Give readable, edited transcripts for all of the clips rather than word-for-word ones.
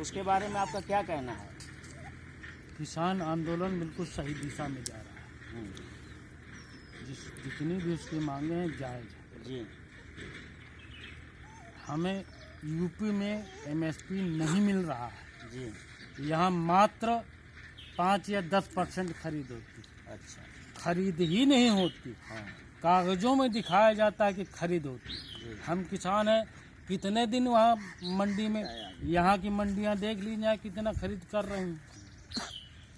उसके बारे में आपका क्या कहना है? किसान आंदोलन बिल्कुल सही दिशा में जा रहा है। जितनी भी उसकी मांगे हैं जायज़ है। जी हमें यूपी में एमएसपी नहीं मिल रहा है। जी यहाँ मात्र 5 या 10% खरीद होती, अच्छा खरीद ही नहीं होती। हाँ कागजों में दिखाया जाता है कि खरीद होती। जी हम किसान हैं, कितने दिन वहाँ मंडी में, यहाँ की मंडियाँ देख लीजिए कितना खरीद कर रही हैं।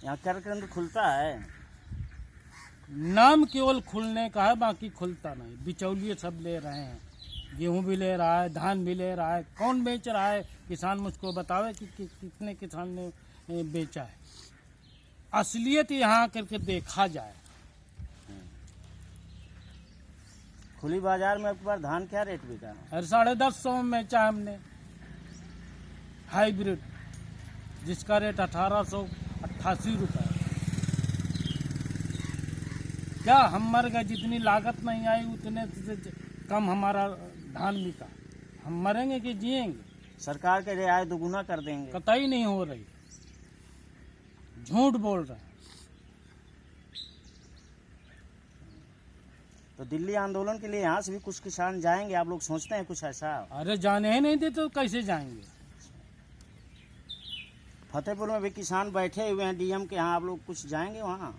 यहाँ क्रय केंद्र खुलता है? नाम केवल खुलने का है, बाकी खुलता नहीं। बिचौलिए सब ले रहे हैं, गेहूं भी ले रहा है, धान भी ले रहा है। कौन बेच रहा है? किसान मुझको बतावे कि कितने किसान ने बेचा है। असलियत यहाँ करके देखा जाए। खुली बाजार में आपके पास धान क्या रेट बिका है? हर 1050 में बेचा हमने हाइब्रिड, जिसका रेट 1888 रुपये। क्या हम मर गए? जितनी लागत नहीं आई उतने से कम हमारा धान बिका। हम मरेंगे कि जिएंगे? सरकार के रियायत दोगुना कर देंगे। कतई नहीं हो रही, झूठ बोल रहे हैं। तो दिल्ली आंदोलन के लिए यहाँ से भी कुछ किसान जाएंगे, आप लोग सोचते हैं कुछ ऐसा? अरे जाने ही नहीं दे तो कैसे जाएंगे? फतेहपुर में भी किसान बैठे हुए हैं डीएम के यहाँ, आप लोग कुछ जाएंगे वहाँ?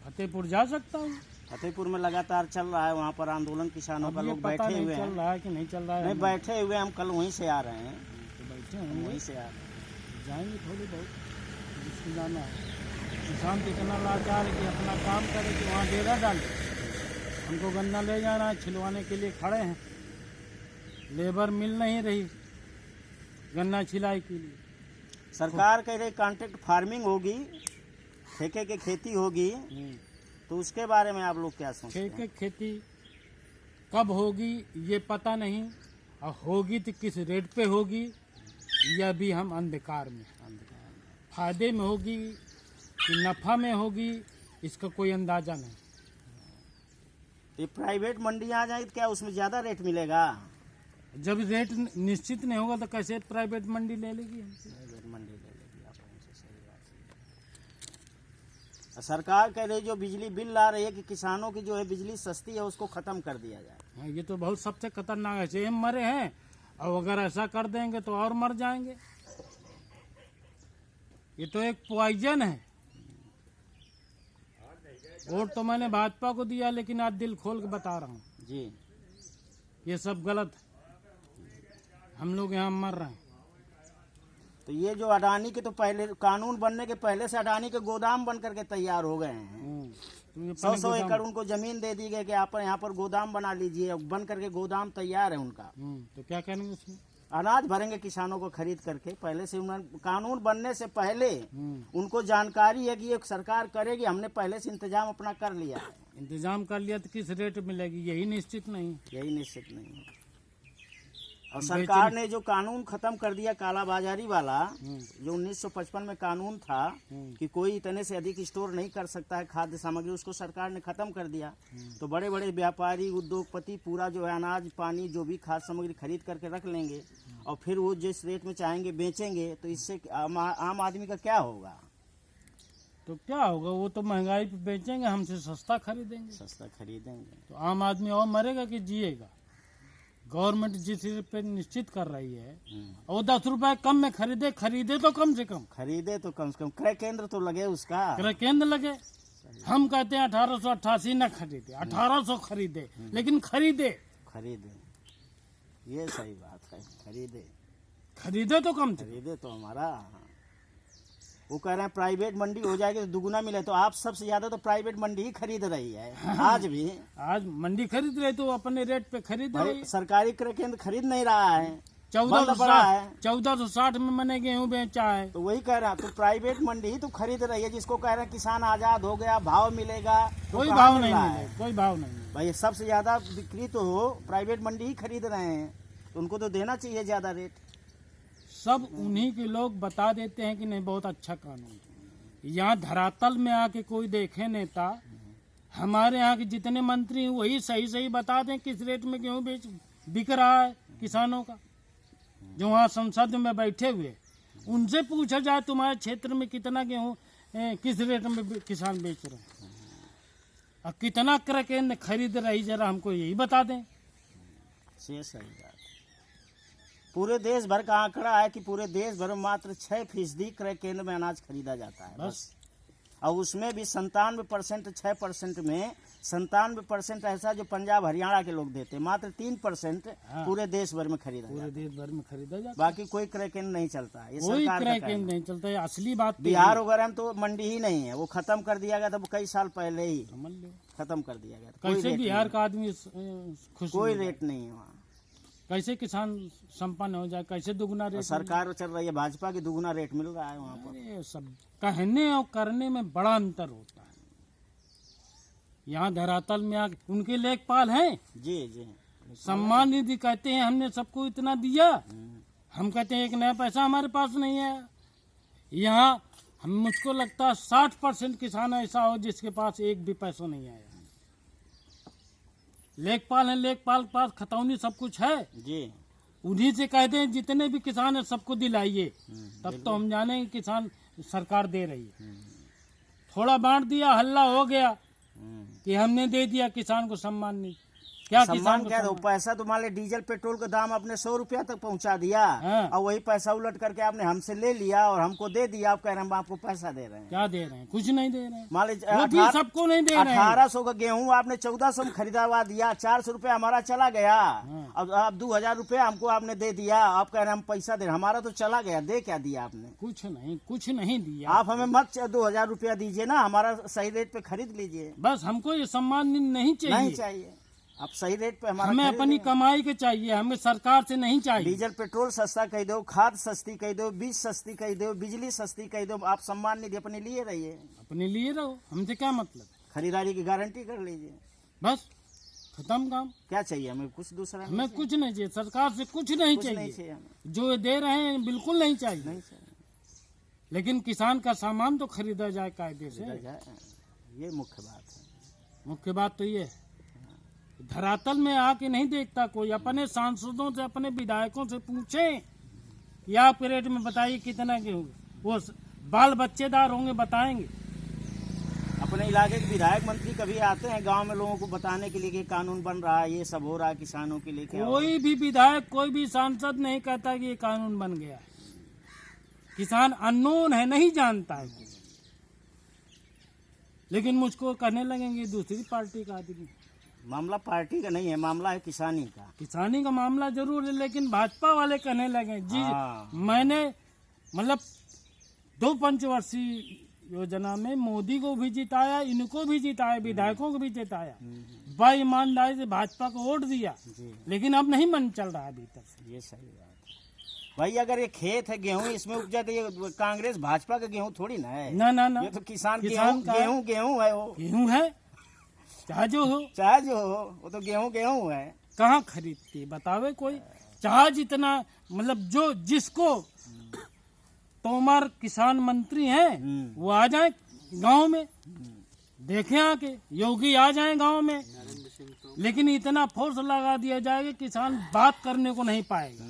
फतेहपुर जा सकता हूँ। फतेहपुर में लगातार चल रहा है वहाँ पर आंदोलन, किसानों का अब ये लोग पता बैठे नहीं हुए चल हैं। रहा है कि नहीं चल रहा है। नहीं बैठे हुए, हम कल वहीं से आ रहे हैं, तो बैठे हम होंगे, वहीं से आ रहे हैं। जाएंगे थोड़ी बहुत, जिसको जाना है। किसान तो इतना लाचार है कि अपना काम करे कि वहाँ डेरा डाले। हमको गन्ना ले जाना है, छिलवाने के लिए खड़े हैं, लेबर मिल नहीं रही गन्ना छिलाई के लिए। सरकार कह रही कॉन्ट्रैक्ट फार्मिंग होगी, ठेके की खेती होगी, तो उसके बारे में आप लोग क्या सोचते हैं? ठेके खेती कब होगी ये पता नहीं, और होगी तो किस रेट पे होगी यह भी हम अंधकार में। फायदे में होगी कि नफा में होगी इसका कोई अंदाजा नहीं। ये प्राइवेट मंडियाँ आ जाए तो क्या उसमें ज़्यादा रेट मिलेगा? जब रेट निश्चित नहीं होगा तो कैसे प्राइवेट मंडी ले लेगी हमसे? प्राइवेट मंडी ले लेगी, आप उनसे सही बात है। सरकार कह रही जो बिजली बिल ला रही है कि किसानों की जो है बिजली सस्ती है उसको खत्म कर दिया जाए। हाँ, ये तो बहुत सबसे खतरनाक है। ऐसे हम मरे हैं और अगर ऐसा कर देंगे तो और मर जाएंगे। ये तो एक पॉइजन है। वोट तो मैंने भाजपा को दिया, लेकिन आज दिल खोल के बता रहा हूँ जी, ये सब गलत है। हम लोग यहाँ मर रहे हैं। तो ये जो अडानी के तो पहले कानून बनने के पहले से अडानी के गोदाम बन करके तैयार हो गए हैं। तो ये 100 एकड़ उनको जमीन दे दी गई कि आप यहाँ पर गोदाम बना लीजिए, बन करके गोदाम तैयार है उनका। तो क्या करेंगे उसमें? अनाज भरेंगे किसानों को खरीद करके। पहले से उन्होंने कानून बनने से पहले उनको जानकारी है कि ये सरकार करेगी, हमने पहले से इंतजाम अपना कर लिया है। इंतजाम कर लिया तो किस रेट मिलेगी यही निश्चित नहीं। यही निश्चित नहीं है। और सरकार ने जो कानून खत्म कर दिया कालाबाजारी वाला, जो 1955 में कानून था कि कोई इतने से अधिक स्टोर नहीं कर सकता है खाद्य सामग्री, उसको सरकार ने खत्म कर दिया। तो बड़े बड़े व्यापारी उद्योगपति पूरा जो है अनाज पानी जो भी खाद्य सामग्री खरीद करके रख लेंगे और फिर वो जिस रेट में चाहेंगे बेचेंगे। तो इससे आम आदमी का क्या होगा? तो क्या होगा? वो तो महंगाई पे बेचेंगे, हमसे सस्ता खरीदेंगे। सस्ता खरीदेंगे तो आम आदमी और मरेगा कि जिएगा? गवर्नमेंट जिस रेट पे निश्चित कर रही है और 10 रुपए कम में खरीदे तो कम से कम क्रय केंद्र तो लगे उसका, क्रय केंद्र लगे। हम कहते हैं 1888 न खरीदे, 1800 खरीदे, लेकिन खरीदे ये सही बात है। खरीदे तो कम से। खरीदे तो हमारा। वो कह रहे हैं प्राइवेट मंडी हो जाएगी तो दुगुना मिले, तो आप सबसे ज्यादा तो प्राइवेट मंडी ही खरीद रही है। आज भी आज मंडी खरीद रही तो अपने रेट पे खरीद रही। सरकारी क्रय केंद्र खरीद नहीं रहा है। 1460 में मैंने गेहूँ बेचा है। तो वही कह रहा है, तो प्राइवेट मंडी ही तो खरीद रही है, जिसको कह रहे हैं किसान आजाद हो गया, भाव मिलेगा। कोई भाव नहीं मिले, कोई भाव नहीं भाई। सबसे ज्यादा बिक्री तो हो प्राइवेट मंडी ही खरीद रहे हैं, तो उनको तो देना चाहिए ज्यादा रेट। सब उन्हीं के लोग बता देते हैं कि नहीं बहुत अच्छा कानून। यहाँ धरातल में आके कोई देखे नेता, हमारे यहाँ के जितने मंत्री हैं वही सही बता दें किस रेट में गेहूँ बिक रहा है किसानों का। जो वहाँ संसद में बैठे हुए उनसे पूछा जाए तुम्हारे क्षेत्र में कितना गेहूं किस रेट में किसान बेच रहे हैं और कितना क्रय केंद्र खरीद रही, जरा हमको यही बता दें। ये सही बात। पूरे देश भर का आंकड़ा है कि पूरे देश भर में मात्र 6% क्रय केंद्र में अनाज खरीदा जाता है बस। और उसमें भी 97%, 6% में 97% ऐसा जो पंजाब हरियाणा के लोग देते, मात्र 3% पूरे देश भर में खरीदा पूरे देश भर में खरीदा जाता है। बाकी कोई क्रय केंद्र नहीं चलता है। ये कोई सरकार क्रय का केंद्र नहीं चलता है। असली बात तो बिहार वगैरह में तो मंडी ही नहीं है, वो खत्म कर दिया गया था कई साल पहले ही, समझ लो खत्म कर दिया गया था। कैसे बिहार का आदमी खुश कोई रेट नहीं है वहाँ। कैसे किसान संपन्न हो जाए, कैसे दुगुना रेट। सरकार चल रही है भाजपा की, दुगुना रेट मिल रहा है वहाँ पर। अरे सब कहने और करने में बड़ा अंतर होता है। यहाँ धरातल में आके उनके लेखपाल हैं, जी जी, सम्मान निधि कहते हैं हमने सबको इतना दिया, हम कहते हैं एक नया पैसा हमारे पास नहीं है। यहाँ हम मुझको लगता है 60% किसान ऐसा हो जिसके पास एक भी पैसा नहीं आया। लेखपाल है, लेखपाल के पास खतौनी सब कुछ है जी, उन्हीं से कहते हैं जितने भी किसान है सबको दिलाइए, तब तो हम जाने किसान सरकार दे रही है। थोड़ा बांट दिया, हल्ला हो गया कि हमने दे दिया किसान को सम्मान नहीं। क्या सम्मान क्या दो, पैसा तुम्हारे डीजल पेट्रोल का दाम आपने 100 रुपया तक पहुंचा दिया, और वही पैसा उलट करके आपने हमसे ले लिया और हमको दे दिया। आप कह रहे हैं हम आपको पैसा दे रहे हैं, क्या दे रहे हैं? कुछ नहीं दे रहे हैं। मान वो भी सबको नहीं दे रहे हैं। 1800 का गेहूं आपने 1400 में खरीदवा दिया, 400 रुपया हमारा चला गया। अब 2000 रुपया हमको आपने दे दिया, आप कह रहे हैं हम पैसा दे रहे हैं, हमारा तो चला गया। दे क्या दिया आपने? कुछ नहीं दिया। आप हमें मत 2000 रुपया दीजिए ना, हमारा सही रेट पे खरीद लीजिए। बस हमको ये सम्मान नहीं चाहिए। आप सही रेट पे हमारा हमें अपनी कमाई के चाहिए, हमें सरकार से नहीं चाहिए। डीजल पेट्रोल सस्ता कह दो, खाद सस्ती कह दो, बीज सस्ती कह दो, बिजली सस्ती कह दो। आप सम्मान निधि अपने लिए रहिए, अपने लिए रहो, हमसे क्या मतलब। खरीदारी की गारंटी कर लीजिए, बस खत्म काम। क्या चाहिए हमें? कुछ दूसरा हमें कुछ नहीं चाहिए, सरकार से कुछ नहीं चाहिए हमें। जो दे रहे हैं बिल्कुल नहीं चाहिए। लेकिन किसान का सामान तो खरीदा जाए कायदे से, ये मुख्य बात है। मुख्य बात तो ये है, धरातल में आके नहीं देखता कोई। अपने सांसदों से, अपने विधायकों से पूछे कि आप रेट में बताइए कितना गेहूं, वो बाल बच्चेदार होंगे बताएंगे। अपने इलाके के विधायक मंत्री कभी आते हैं गांव में लोगों को बताने के लिए कि कानून बन रहा है, ये सब हो रहा है किसानों के लिए? कोई भी विधायक, कोई भी सांसद नहीं कहता कि ये कानून बन गया है। किसान अननोन है, नहीं जानता है। लेकिन मुझको कहने लगेंगे दूसरी पार्टी का आदमी। मामला पार्टी का नहीं है, मामला है किसानी का। किसानी का मामला जरूर है, लेकिन भाजपा वाले कहने लगे जी मैंने मतलब 2 पंचवर्षीय योजना में मोदी को भी जिताया, इनको भी जिताया, विधायकों को भी जिताया, बेईमानदारी से भाजपा को वोट दिया, लेकिन अब नहीं मन चल रहा है भीतर से। ये सही बात है भाई। अगर ये खेत है गेहूं, इसमें उपजा तो ये कांग्रेस भाजपा का गेहूं थोड़ी ना है। ना ये तो किसान गेहूं है। वो गेहूं है, चाहे जो हो, वो तो गेहूं है। कहाँ खरीदती बतावे कोई? चाहे जितना मतलब जो जिसको तोमर किसान मंत्री हैं वो आ जाए गांव में, देखें आके योगी आ जाए गांव में, लेकिन इतना फोर्स लगा दिया जाएगा किसान बात करने को नहीं पाएगा।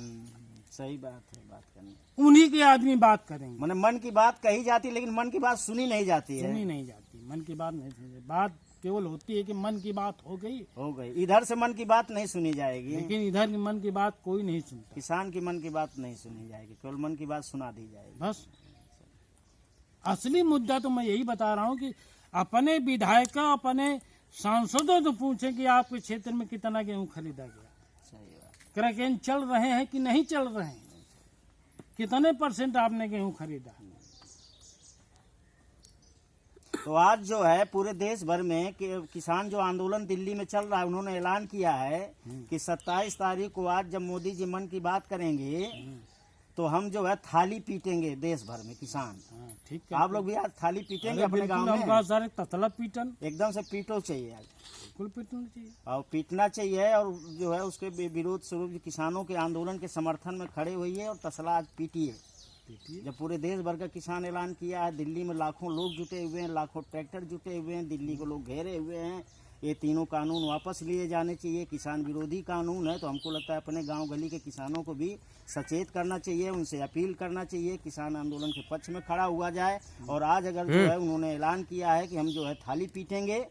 सही बात है, बात करनी उन्हीं के आदमी बात करेंगे। मैंने मन की बात कही जाती, लेकिन मन की बात सुनी नहीं जाती है। मन की बात नहीं सुनी, बात केवल होती है कि मन की बात हो गई। इधर से मन की बात नहीं सुनी जाएगी, लेकिन इधर की मन की बात कोई नहीं सुनता। किसान की मन की बात नहीं सुनी जाएगी, केवल मन की बात सुना दी जाएगी। बस असली मुद्दा तो मैं यही बता रहा हूँ कि अपने विधायक, अपने सांसदों से पूछें कि आपके क्षेत्र में कितना गेहूं खरीदा गया, सही बात। क्रय केंद्र चल रहे हैं कि नहीं चल रहे हैं, कितने % आपने गेहूं खरीदा। तो आज जो है पूरे देश भर में किसान जो आंदोलन दिल्ली में चल रहा है, उन्होंने ऐलान किया है कि 27 तारीख को आज जब मोदी जी मन की बात करेंगे तो हम जो है थाली पीटेंगे देश भर में किसान। ठीक है, आप लोग भी आज थाली पीटेंगे अपने गांव में? सारे तसला पीटन एकदम से पीटो चाहिए आज, बिल्कुल पीटना चाहिए और पीटना चाहिए। और जो है उसके विरोध स्वरूप किसानों के आंदोलन के समर्थन में खड़े हुई और तसला आज पीटिए। जब पूरे देश भर का किसान ऐलान किया है, दिल्ली में लाखों लोग जुटे हुए हैं, लाखों ट्रैक्टर जुटे हुए हैं, दिल्ली को लोग घेरे हुए हैं, ये तीनों कानून वापस लिए जाने चाहिए। किसान विरोधी कानून है, तो हमको लगता है अपने गांव गली के किसानों को भी सचेत करना चाहिए, उनसे अपील करना चाहिए, किसान आंदोलन के पक्ष में खड़ा हुआ जाए। और आज अगर जो है उन्होंने ऐलान किया है कि हम जो है थाली पीटेंगे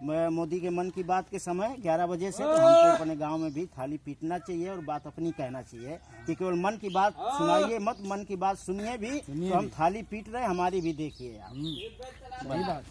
मोदी के मन की बात के समय 11 बजे से, तो हमको अपने गांव में भी थाली पीटना चाहिए और बात अपनी कहना चाहिए कि केवल मन की बात सुनाइए मत, मन की बात सुनिए भी। तो हम थाली पीट रहे हैं, हमारी भी देखिए आप। सही बात।